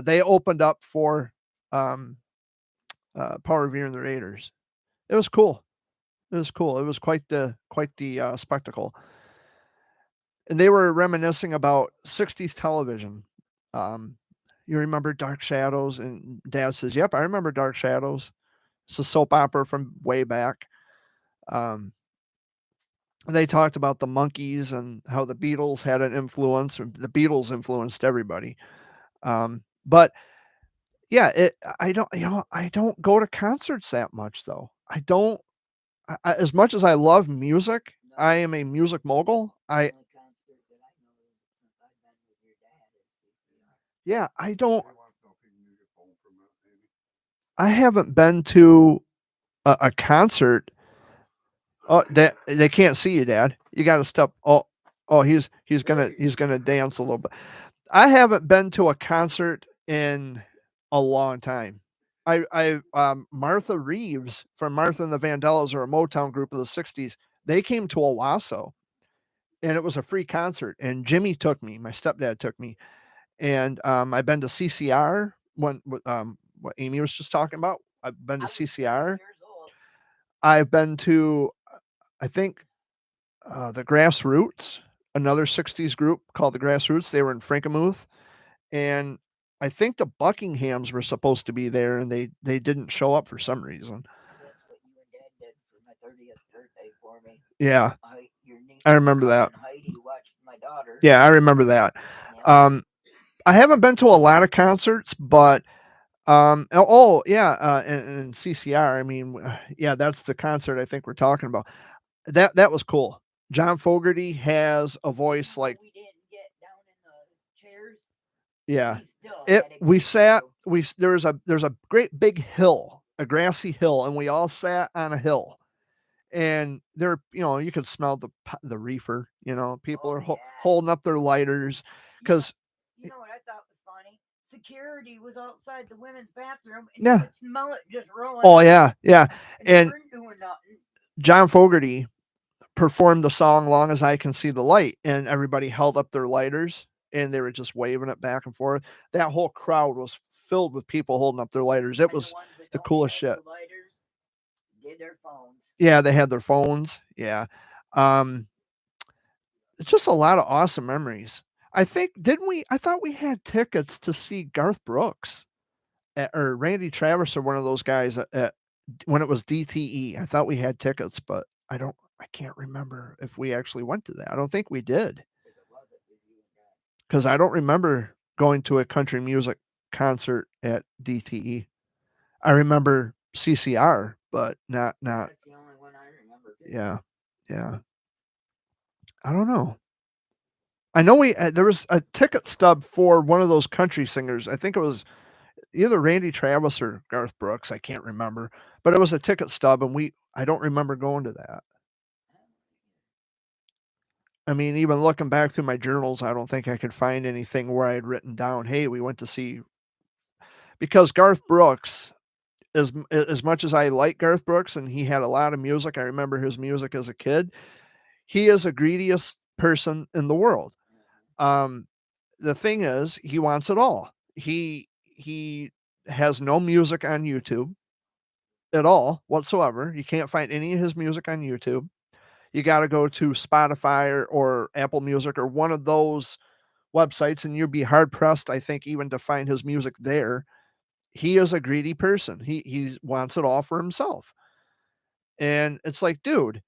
They opened up for um, Power Veer and the Raiders. It was cool. It was cool. It was quite the spectacle. And they were reminiscing about '60s television. Um, you remember Dark Shadows? And Dad says, "Yep, I remember Dark Shadows. It's a soap opera from way back." Um, they talked about the Monkees and how the Beatles had an influence. Or the Beatles influenced everybody. But yeah, I don't go to concerts that much though. I don't. As much as I love music, I am a music mogul. The only concert that I know since I've been with your dad is CCR. Yeah, I haven't been to a concert. Oh, they can't see you, Dad. You got to step. Oh, he's gonna dance a little bit. I haven't been to a concert in a long time. Martha Reeves from Martha and the Vandellas, or a Motown group of the '60s. They came to Owasso, and it was a free concert. And Jimmy took me. My stepdad took me, and I've been to CCR what Amy was just talking about. I've been to I was 7 CCR. years old. I've been to, I think, the Grassroots, another '60s group called the Grassroots. They were in Frankenmuth, and I think the Buckinghams were supposed to be there, and they didn't show up for some reason. That's what you and Dad did for my 30th birthday for me. Yeah, Your niece I remember that. and Heidi watched my daughter. Yeah, I remember that. Yeah. I haven't been to a lot of concerts, but and CCR. I mean, yeah, that's the concert I think we're talking about. That was cool. John Fogerty has a voice like, we didn't get down in the chairs. yeah. He still It had a we good sat view. there's a great big hill, a grassy hill, and we all sat on a hill. And there, you could smell the reefer. People Oh, are yeah. holding up their lighters because You know what I thought was funny? Security was outside the women's bathroom, and Yeah. you could smell it just rolling. oh in, yeah, yeah. they And weren't doing nothing. John Fogerty performed the song "Long as I Can See the Light," and everybody held up their lighters and they were just waving it back and forth. That whole crowd was filled with people holding up their lighters. It And was the ones that the don't coolest have shit. the lighters did their phones. Yeah, they had their phones. Yeah. It's just a lot of awesome memories. I think didn't we? I thought we had tickets to see Garth Brooks or Randy Travis or one of those guys when it was DTE. I thought we had tickets, but I can't remember if we actually went to that. I don't think we did If it wasn't with you and Dad. because I don't remember going to a country music concert at DTE. I remember CCR, but not. That's the only one I remember. Yeah. I don't know. I know there was a ticket stub for one of those country singers. I think it was either Randy Travis or Garth Brooks. I can't remember, but it was a ticket stub, and I don't remember going to that. I mean, even looking back through my journals, I don't think I could find anything where I had written down, "Hey, we went to see," because Garth Brooks, as much as I like Garth Brooks, and he had a lot of music. I remember his music as a kid. He is the greediest person in the world. Um, the thing is, he wants it all. He has no music on YouTube at all whatsoever. You can't find any of his music on YouTube. You got to go to Spotify or Apple Music or one of those websites, and you'd be hard pressed, I think, even to find his music there. He is a greedy person. He wants it all for himself. And it's like, dude,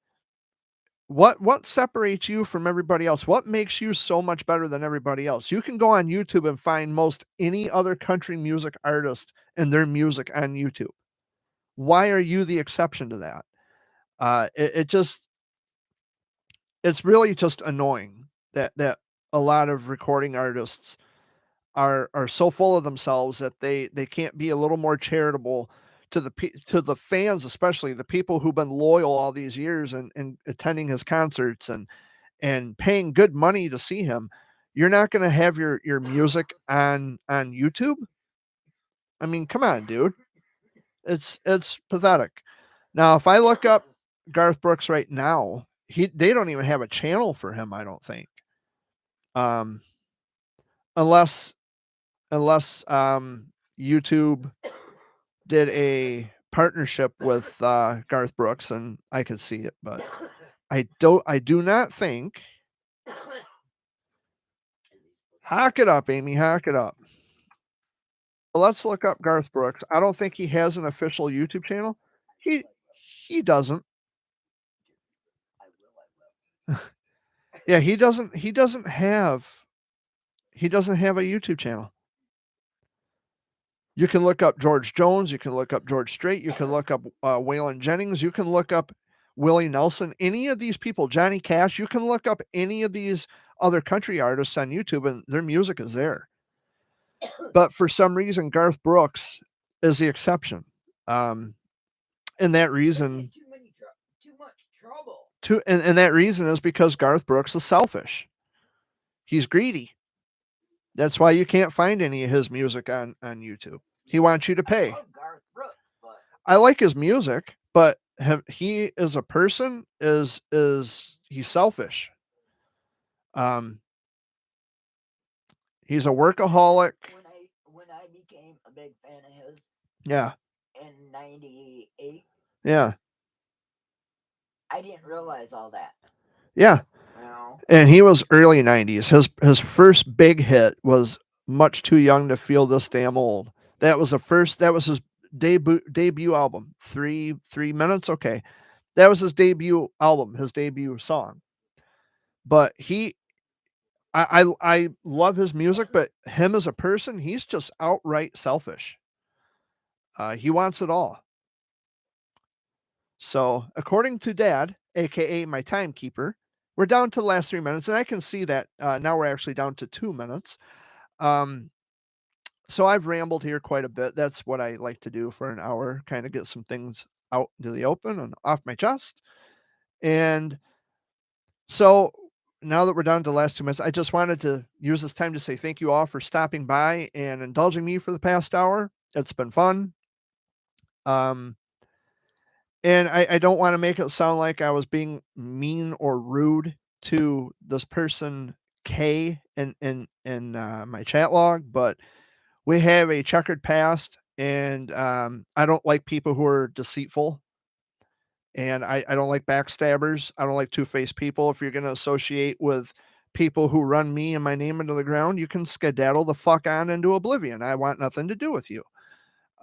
what separates you from everybody else? What makes you so much better than everybody else? You can go on YouTube and find most any other country music artist and their music on YouTube. Why are you the exception to that? It just it's really just annoying that a lot of recording artists are so full of themselves that they can't be a little more charitable to to the fans, especially the people who've been loyal all these years and attending his concerts and paying good money to see him. You're not going to have your music on YouTube. I mean, come on, dude. It's pathetic. Now, if I look up Garth Brooks right now, they don't even have a channel for him, I don't think. Um, unless YouTube did a partnership with Garth Brooks, and I could see it, but I do not think. Hack it up, Amy. Hack it up. Well, let's look up Garth Brooks. I don't think he has an official YouTube channel. He he doesn't. Yeah, he doesn't have a YouTube channel. You can look up George Jones, you can look up George Strait, you can look up Waylon Jennings, you can look up Willie Nelson, any of these people, Johnny Cash, you can look up any of these other country artists on YouTube and their music is there. But for some reason, Garth Brooks is the exception. And that reason Too much trouble. and that reason is because Garth Brooks is selfish. He's greedy. That's why you can't find any of his music on YouTube. He wants you to pay. I love Garth Brooks, but I like his music, but he as a person is he's selfish. Um, he's a workaholic. when I became a big fan of his Yeah, in '98, yeah, I didn't realize all that. yeah. You know, And he was early '90s. His first big hit was "Much Too Young to Feel This Damn Old." That was the first. That was his debut album. 3 minutes. Okay, that was his debut album. His debut song. But I love his music, but him as a person, he's just outright selfish. He wants it all. So, according to Dad, aka my timekeeper, we're down to the last 3 minutes, and I can see that now we're actually down to 2 minutes. Um, so I've rambled here quite a bit. That's what I like to do for an hour, kind of get some things out into the open and off my chest. And so now that we're down to the last 2 minutes, I just wanted to use this time to say thank you all for stopping by and indulging me for the past hour. It's been fun. Um, and I don't want to make it sound like I was being mean or rude to this person K in my chat log, but we have a checkered past, and I don't like people who are deceitful, and I don't like backstabbers. I don't like two-faced people. If you're going to associate with people who run me and my name into the ground, you can skedaddle the fuck on into oblivion. I want nothing to do with you.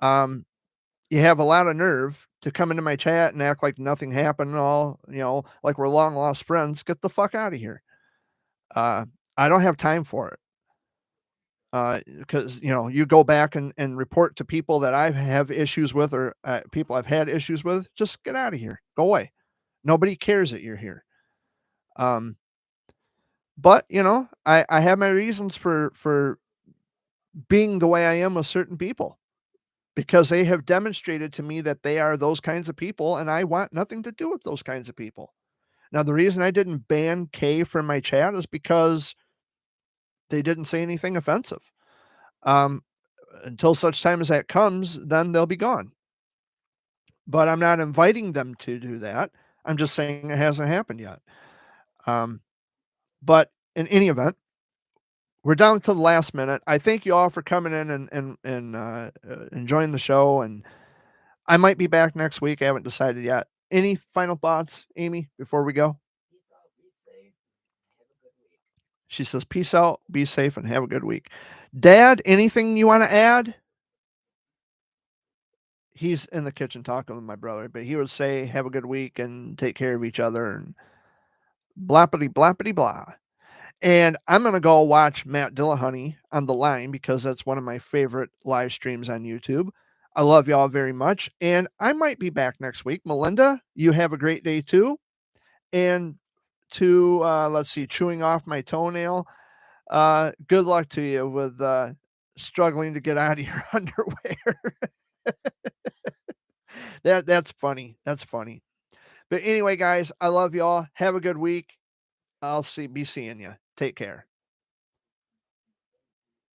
Um, you have a lot of nerve to come into my chat and act like nothing happened, all like we're long lost friends. Get the fuck out of here. I don't have time for it. Because you go back and report to people that I have issues with or people I've had issues with. Just get out of here. Go away. Nobody cares that you're here. Um, but I have my reasons for being the way I am with certain people because they have demonstrated to me that they are those kinds of people, and I want nothing to do with those kinds of people. Now, the reason I didn't ban K from my chat is because they didn't say anything offensive. Um, until such time as that comes, then they'll be gone. But I'm not inviting them to do that. I'm just saying it hasn't happened yet. Um, but in any event, we're down to the last minute. I thank you all for coming in and enjoying the show. And I might be back next week. I haven't decided yet. Any final thoughts, Amy, before we go? Peace out, be safe, have a good week. She says, "Peace out, be safe, and have a good week." Dad, anything you want to add? He's in the kitchen talking with my brother, but he would say, "Have a good week and take care of each other," and blappity blappity blah. And I'm gonna go watch Matt Dillahunty on the line because that's one of my favorite live streams on YouTube. I love y'all very much, and I might be back next week. Melinda, you have a great day too. And to let's see, chewing off my toenail. Good luck to you with struggling to get out of your underwear. That's funny. That's funny. But anyway, guys, I love y'all. Have a good week. Be seeing you. Take care.